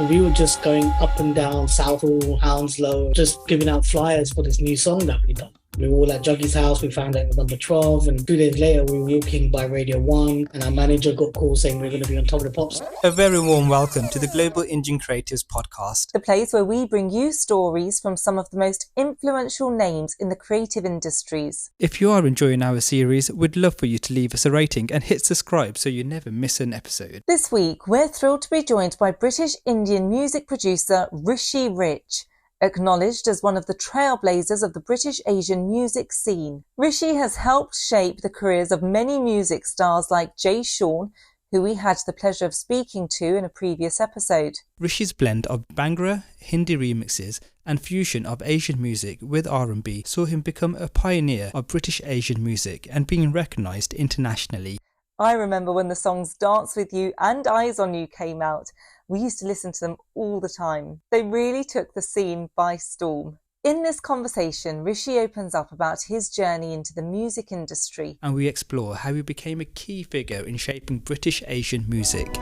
We were just going up and down Southall, Hounslow, just giving out flyers for this new song that we done. We were all at Juggy's house, we found out it was number 12, and 2 days later we were walking by Radio 1, and our manager got called saying we're going to be on Top of the Pops. A very warm welcome to the Global Indian Creatives Podcast. The place where we bring you stories from some of the most influential names in the creative industries. If you are enjoying our series, we'd love for you to leave us a rating and hit subscribe so you never miss an episode. This week, we're thrilled to be joined by British Indian music producer Rishi Rich, acknowledged as one of the trailblazers of the British Asian music scene. Rishi has helped shape the careers of many music stars like Jay Sean, who we had the pleasure of speaking to in a previous episode. Rishi's blend of bhangra, Hindi remixes and fusion of Asian music with R&B saw him become a pioneer of British Asian music and being recognised internationally. I remember when the songs Dance With You and Eyes On You came out. We used to listen to them all the time. They really took the scene by storm. In this conversation, Rishi opens up about his journey into the music industry. And we explore how he became a key figure in shaping British Asian music.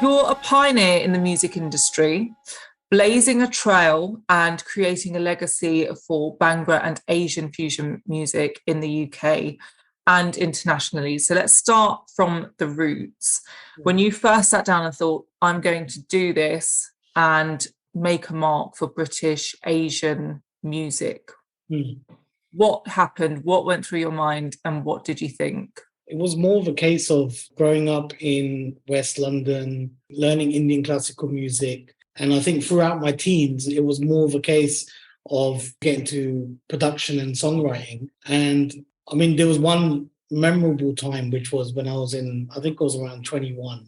You're a pioneer in the music industry, blazing a trail and creating a legacy for bhangra and Asian fusion music in the UK and internationally. So let's start from the roots. When you first sat down and thought, I'm going to do this and make a mark for British Asian music, what happened? What went through your mind and what did you think? It was more of a case of growing up in West London, learning Indian classical music. And I think throughout my teens, it was more of a case of getting to production and songwriting. And I mean, there was one memorable time, which was when I was in, I think I was around 21,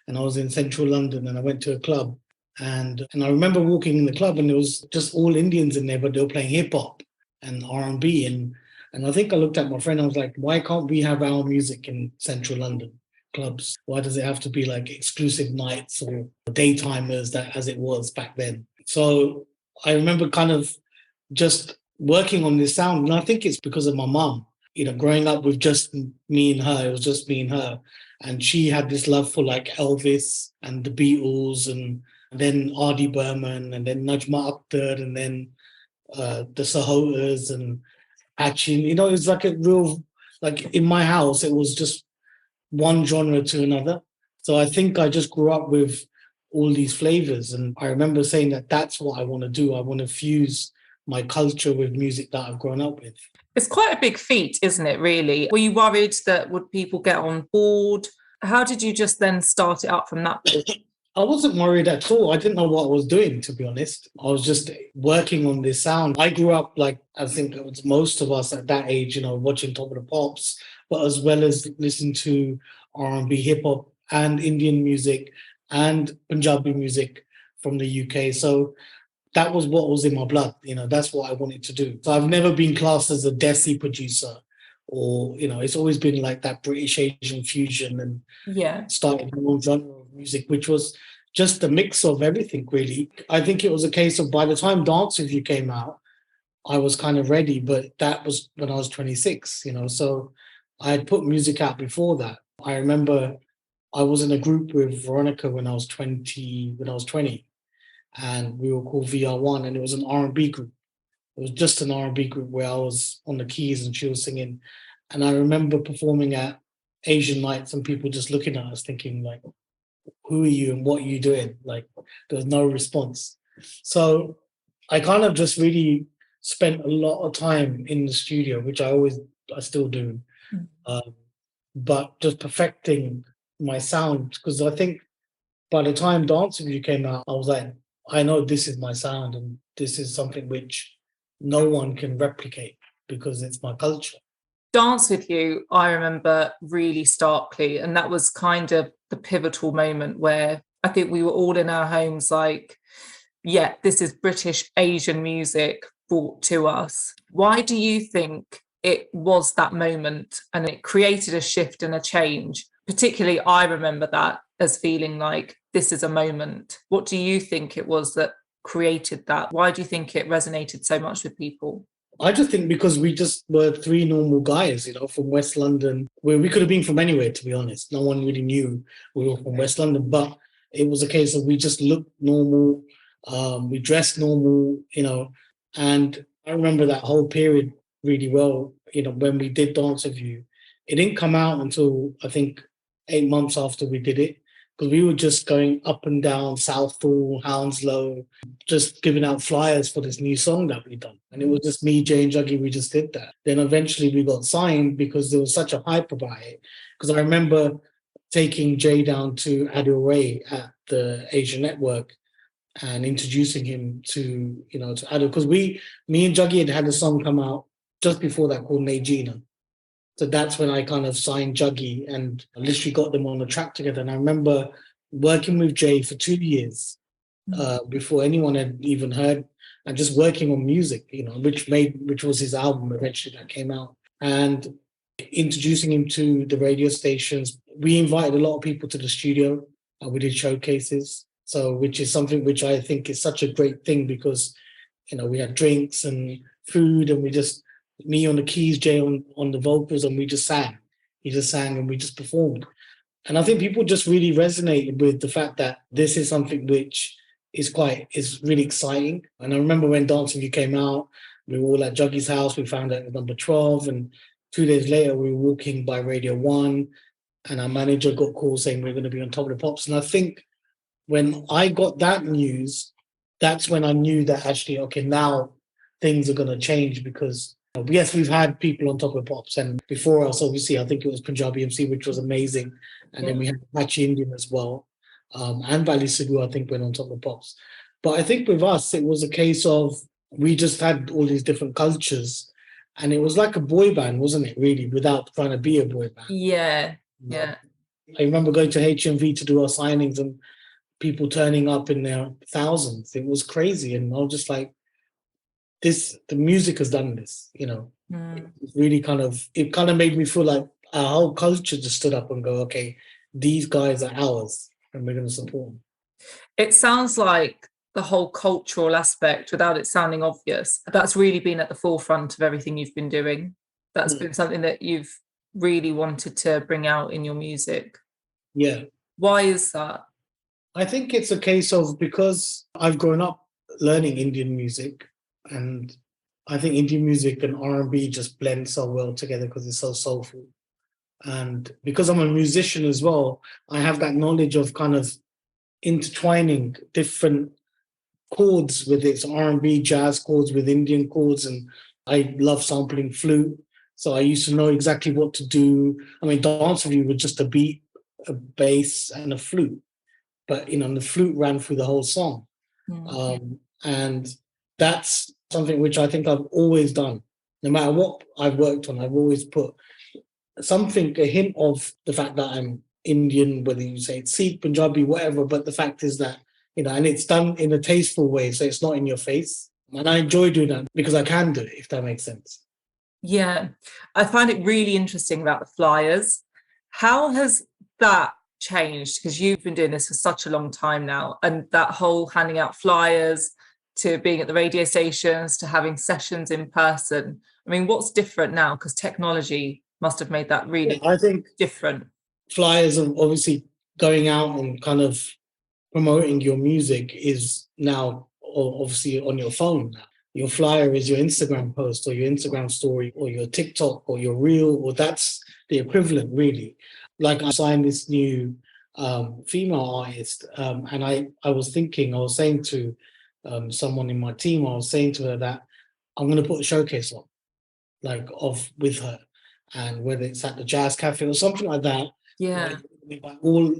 and I was in central London and I went to a club. And I remember walking in the club and there was just all Indians in there, but they were playing hip hop and R&B. And I think I looked at my friend, I was like, why can't we have our music in central London clubs? Why does it have to be like exclusive nights or daytimers that as it was back then? So I remember kind of just working on this sound. And I think it's because of my mum. You know, growing up with just me and her, it was just me and her. And she had this love for like Elvis and the Beatles and then R.D. Burman and then Najma Akhtar and then the Sahotas and Achin. You know, it was like a real, like in my house, it was just one genre to another. So I think I just grew up with all these flavors. And I remember saying that that's what I want to do. I want to fuse my culture with music that I've grown up with. It's quite a big feat, isn't it, really? Were you worried that would people get on board? How did you just then start it up from that point? I wasn't worried at all. I didn't know what I was doing, to be honest. I was just working on this sound. I grew up, like, I think it was most of us at that age, you know, watching Top of the Pops, but as well as listening to R&B, hip-hop and Indian music and Punjabi music from the UK. So that was what was in my blood. You know, that's what I wanted to do. So I've never been classed as a Desi producer or, you know, it's always been like that British Asian fusion and started my own genre of music, which was just a mix of everything, really. I think it was a case of by the time Dance With You came out, I was kind of ready, but that was when I was 26, you know, so I had put music out before that. I remember I was in a group with Veronica when I was 20, and we were called VR1, and it was an R&B group. It was just an R&B group where I was on the keys and she was singing. And I remember performing at Asian nights and people just looking at us thinking like, who are you and what are you doing? Like, there was no response. So I kind of just really spent a lot of time in the studio, which I still do. But just perfecting my sound, because I think by the time Dance With You came out, I was like, I know this is my sound and this is something which no one can replicate because it's my culture. Dance With You, I remember really starkly, and that was kind of the pivotal moment where I think we were all in our homes like, yeah, this is British Asian music brought to us. Why do you think it was that moment and it created a shift and a change? Particularly, I remember that as feeling like this is a moment. What do you think it was that created that? Why do you think it resonated so much with people? I just think because we just were three normal guys, you know, from West London, where we could have been from anywhere, to be honest. No one really knew we were from West London, but It was a case of we just looked normal, we dressed normal, and I remember that whole period really well, when we did Dance With You. It didn't come out until I think 8 months after we did it, because we were just going up and down Southall, Hounslow, just giving out flyers for this new song that we done. And it was just me, Jay, and Juggy, we just did that. Then eventually we got signed because there was such a hype about it. Because I remember taking Jay down to Adelaide at the Asian Network and introducing him to Adelaide. Because me and Juggy had a song come out just before that called Najina. So that's when I kind of signed Juggy and literally got them on the track together. And I remember working with Jay for 2 years before anyone had even heard, and just working on music, which was his album eventually that came out. And introducing him to the radio stations. We invited a lot of people to the studio and we did showcases. So which is something which I think is such a great thing because, we had drinks and food and we just, me on the keys, Jay on the vocals, and we just sang. He just sang and we just performed. And I think people just really resonated with the fact that this is something which is really exciting. And I remember when Dance With You came out, we were all at Juggy's house, we found out it was number 12, and 2 days later we were walking by Radio 1 and our manager got calls saying we're going to be on Top of the Pops. And I think when I got that news, that's when I knew that actually, okay, now things are going to change because yes, we've had people on Top of Pops, and before us, obviously, I think it was Punjabi MC, which was amazing, and then we had Apache Indian as well, and Valley Sidhu, I think, went on Top of Pops. But I think with us, it was a case of we just had all these different cultures, and it was like a boy band, wasn't it? Really, without trying to be a boy band. Yeah. I remember going to HMV to do our signings, and people turning up in their thousands. It was crazy, and I was just like, the music has done this, It really kind of made me feel like our whole culture just stood up and go, okay, these guys are ours and we're going to support them. It sounds like the whole cultural aspect, without it sounding obvious, that's really been at the forefront of everything you've been doing. That's been something that you've really wanted to bring out in your music. Yeah. Why is that? I think it's a case of because I've grown up learning Indian music. And I think Indian music and R&B just blend so well together because it's so soulful. And because I'm a musician as well, I have that knowledge of kind of intertwining different chords with its R&B, jazz chords with Indian chords. And I love sampling flute. So I used to know exactly what to do. I mean, Dance With You was just a beat, a bass, and a flute. But, the flute ran through the whole song. And that's something which I think I've always done. No matter what I've worked on, I've always put a hint of the fact that I'm Indian, whether you say it's Sikh, Punjabi, whatever. But the fact is that, and it's done in a tasteful way, so it's not in your face. And I enjoy doing that because I can do it, if that makes sense. Yeah. I find it really interesting about the flyers. How has that changed? Because you've been doing this for such a long time now, and that whole handing out flyers, to being at the radio stations, to having sessions in person. I mean, what's different now? Because technology must have made that really I think different. Flyers are obviously going out and kind of promoting your music is now obviously on your phone now. Your flyer is your Instagram post or your Instagram story or your TikTok or your reel, or that's the equivalent really. Like I signed this new female artist and I was saying to someone in my team, I was saying to her that I'm going to put a showcase on, with her, and whether it's at the Jazz Cafe or something like that. Yeah. By all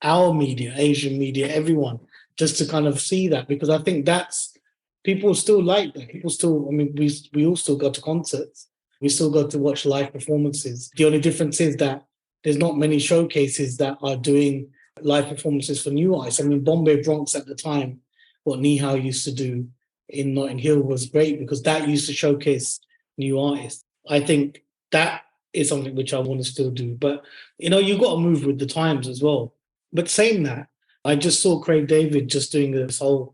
our media, Asian media, everyone, just to kind of see that, because I think that's, people still like that. People still, we all still go to concerts. We still go to watch live performances. The only difference is that there's not many showcases that are doing live performances for new artists. Bombay Bronx at the time, what Nihal used to do in Notting Hill was great because that used to showcase new artists. I think that is something which I want to still do. But, you've got to move with the times as well. But saying that, I just saw Craig David just doing this whole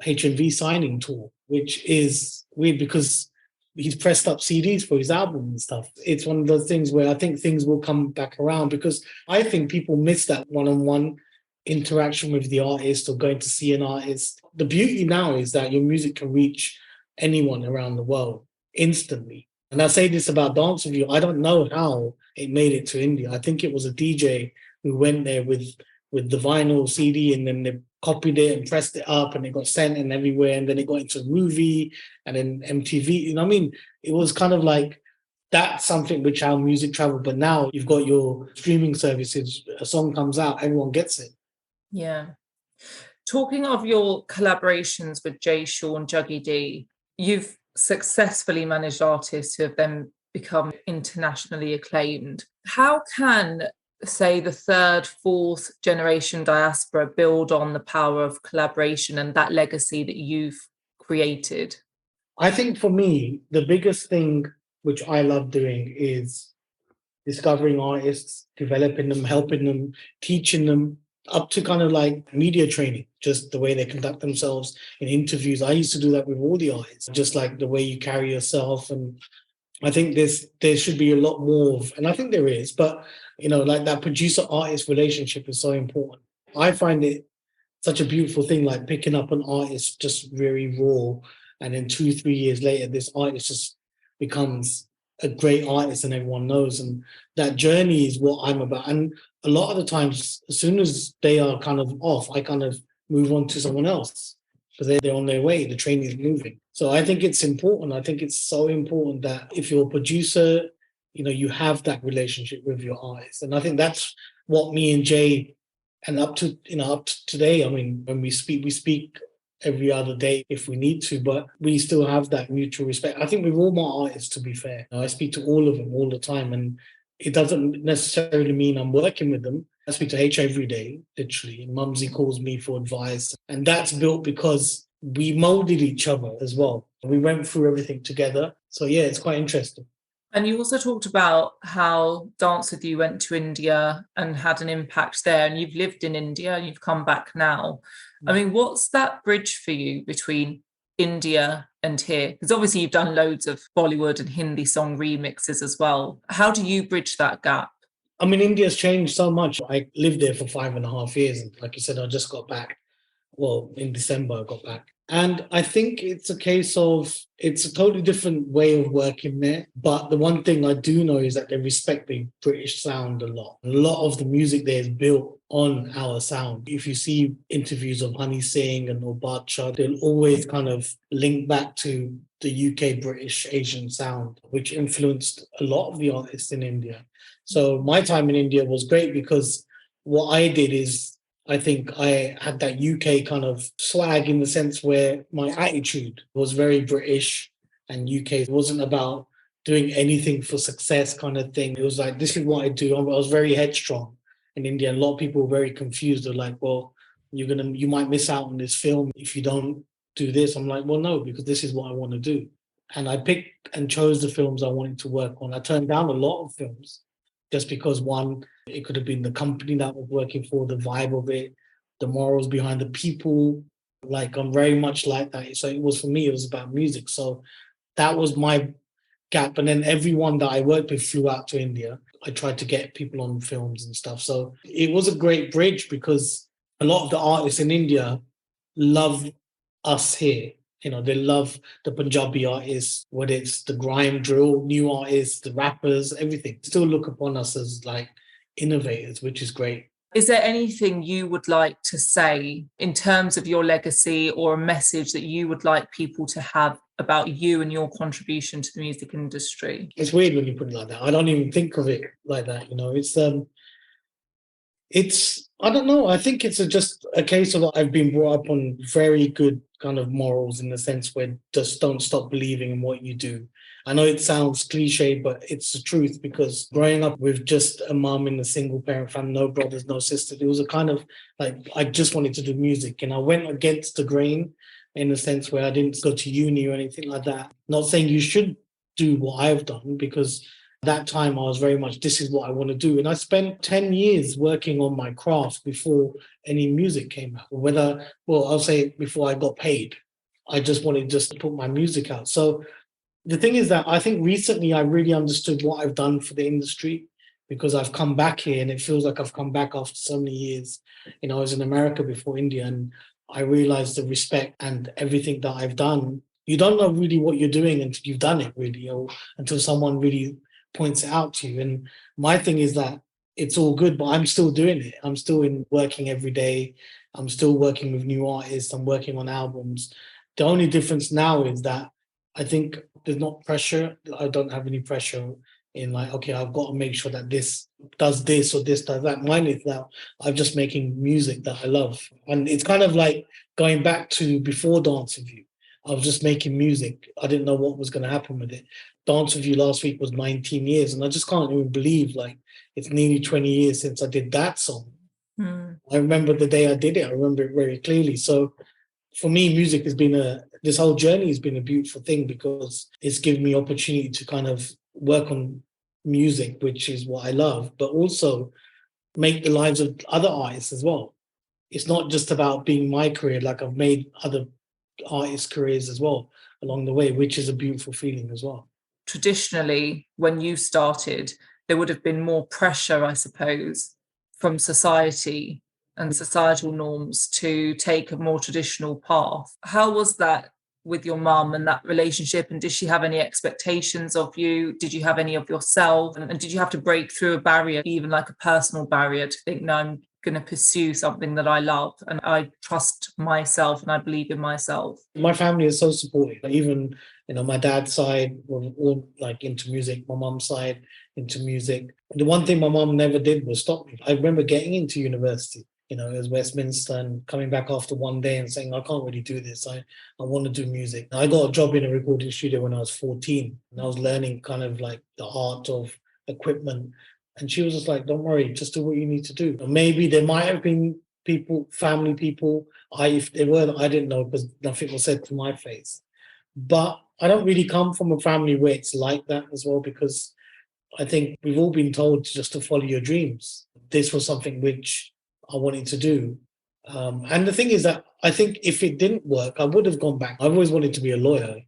HMV signing tour, which is weird because he's pressed up CDs for his album and stuff. It's one of those things where I think things will come back around because I think people miss that one-on-one interaction with the artist or going to see an artist. The beauty now is that your music can reach anyone around the world instantly. And I say this about Dance With You. I don't know how it made it to India. I think it was a DJ who went there with the vinyl CD, and then they copied it and pressed it up, and it got sent in everywhere. And then it got into a movie and then MTV. You know what I mean? It was kind of like that's something which how music traveled. But now you've got your streaming services. A song comes out, everyone gets it. Yeah. Talking of your collaborations with Jay Shaw and Juggy D, you've successfully managed artists who have then become internationally acclaimed. How can, say, the third, fourth generation diaspora build on the power of collaboration and that legacy that you've created? I think for me, the biggest thing which I love doing is discovering artists, developing them, helping them, teaching them, up to kind of like media training, just the way they conduct themselves in interviews. I used to do that with all the artists, just like the way you carry yourself. And I think there should be a lot more of, and I think there is, but like that producer-artist relationship is so important. I find it such a beautiful thing, like picking up an artist just very raw, and then 2-3 years later, this artist just becomes a great artist and everyone knows. And that journey is what I'm about. And a lot of the times, as soon as they are kind of off, I kind of move on to someone else because they're on their way. The train is moving. So I think it's important. I think it's so important that if you're a producer, you have that relationship with your artist. And I think that's what me and Jay, and up to today, I mean, when we speak every other day if we need to, but we still have that mutual respect. I think with all my artists, to be fair, I speak to all of them all the time, and it doesn't necessarily mean I'm working with them. I speak to H every day, literally. Mumsy calls me for advice, and that's built because we molded each other as well. We went through everything together. So yeah, it's quite interesting. And you also talked about how Dance With You went to India and had an impact there, and you've lived in India and you've come back now. I mean, what's that bridge for you between India and here? Because obviously you've done loads of Bollywood and Hindi song remixes as well. How do you bridge that gap? I mean, India's changed so much. I lived there for 5.5 years. And like you said, I just got back. Well, in December, I got back. And I think it's a case of, it's a totally different way of working there. But the one thing I do know is that they respect the British sound a lot. A lot of the music there is built on our sound. If you see interviews of Honey Singh and Obacha, they'll always kind of link back to the UK British Asian sound, which influenced a lot of the artists in India. So my time in India was great because what I did is, I think I had that UK kind of swag in the sense where my attitude was very British and UK. It wasn't about doing anything for success kind of thing. It was like, this is what I do. I was very headstrong in India. A lot of people were very confused. They're like, well, you might miss out on this film if you don't do this. I'm like, well, no, because this is what I want to do. And I picked and chose the films I wanted to work on. I turned down a lot of films just because, one, it could have been the company that I was working for, the vibe of it, the morals behind the people. Like, I'm very much like that. So it was, for me, it was about music. So that was my gap. And then everyone that I worked with flew out to India. I tried to get people on films and stuff. So it was a great bridge because a lot of the artists in India love us here. They love the Punjabi artists, whether it's the grime drill, new artists, the rappers, everything. Still look upon us as like innovators, which is great. Is there anything you would like to say in terms of your legacy or a message that you would like people to have about you and your contribution to the music industry? It's weird when you put it like that. I don't even think of it like that. It's I don't know. I think it's just a case of I've been brought up on very good kind of morals in the sense where just don't stop believing in what you do. I know it sounds cliche, but it's the truth because growing up with just a mum in a single parent family, no brothers, no sisters, it was a kind of like I just wanted to do music. And I went against the grain in the sense where I didn't go to uni or anything like that. Not saying you should do what I've done because that time I was very much, this is what I want to do. And I spent 10 years working on my craft before any music came out. I'll say before I got paid. I just wanted just to put my music out. So the thing is that I think recently I really understood what I've done for the industry because I've come back here and it feels like I've come back after so many years. You know, I was in America before India, and I realized the respect and everything that I've done. You don't know really what you're doing until you've done it, really, or until someone really points it out to you. And my thing is that it's all good, but I'm still doing it. I'm still working every day. I'm still working with new artists. I'm working on albums. The only difference now is that I think there's not pressure. I don't have any pressure in like, okay, I've got to make sure that this does this or this does that. Mine is now I'm just making music that I love. And it's kind of like going back to before Dance With You. I was just making music. I didn't know what was going to happen with it. Dance With You last week was 19 years. And I just can't even believe like it's nearly 20 years since I did that song. I remember the day I did it. I remember it very clearly. So for me, music has been this whole journey has been a beautiful thing because it's given me opportunity to kind of work on music, which is what I love, but also make the lives of other artists as well. It's not just about being my career, like I've made other artists' careers as well along the way, which is a beautiful feeling as well. Traditionally, when you started, there would have been more pressure, I suppose, from society and societal norms to take a more traditional path. How was that with your mum and that relationship? And did she have any expectations of you? Did you have any of yourself? And did you have to break through a barrier, even like a personal barrier, to think, no, I'm going to pursue something that I love and I trust myself and I believe in myself? My family is so supportive. Even, you know, my dad's side were all like into music, my mum's side into music. The one thing my mum never did was stop me. I remember getting into university, you know, as Westminster, and coming back after one day and saying, I can't really do this. I want to do music. I got a job in a recording studio when I was 14, and I was learning kind of like the art of equipment. And she was just like, don't worry, just do what you need to do. Maybe there might have been people, family people, if they were, I didn't know because nothing was said to my face. But I don't really come from a family where it's like that as well, because I think we've all been told just to follow your dreams. This was something which I wanted to do. And the thing is that I think if it didn't work, I would have gone back. I've always wanted to be a lawyer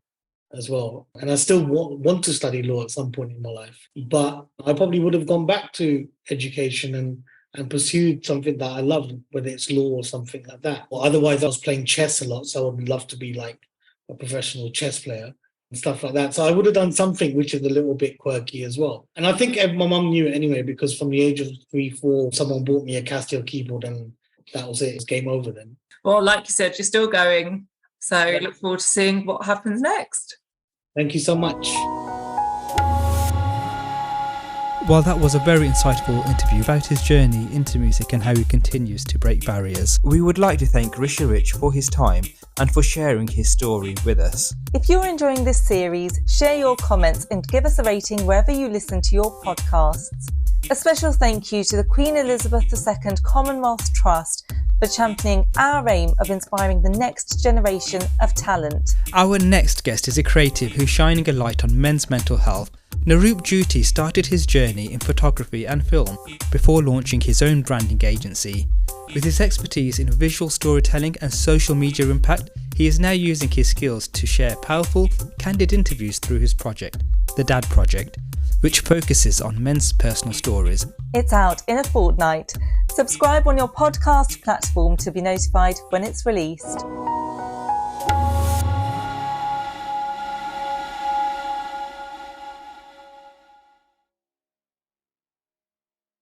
as well. And I still want to study law at some point in my life. But I probably would have gone back to education and pursued something that I loved, whether it's law or something like that. Or otherwise, I was playing chess a lot, so I would love to be like a professional chess player and stuff like that. So I would have done something which is a little bit quirky as well. And I think my mum knew it anyway, because from the age of 3, 4, someone bought me a Casio keyboard and that was it. It was game over then. Well, like you said, you're still going. So look forward to seeing what happens next. Thank you so much. Well, that was a very insightful interview about his journey into music and how he continues to break barriers. We would like to thank Rishi Rich for his time and for sharing his story with us. If you're enjoying this series, share your comments and give us a rating wherever you listen to your podcasts. A special thank you to the Queen Elizabeth II Commonwealth Trust for championing our aim of inspiring the next generation of talent. Our next guest is a creative who's shining a light on men's mental health. Naroop Juti started his journey in photography and film before launching his own branding agency. With his expertise in visual storytelling and social media impact, he is now using his skills to share powerful, candid interviews through his project, The Dad Project, which focuses on men's personal stories. It's out in a fortnight. Subscribe on your podcast platform to be notified when it's released.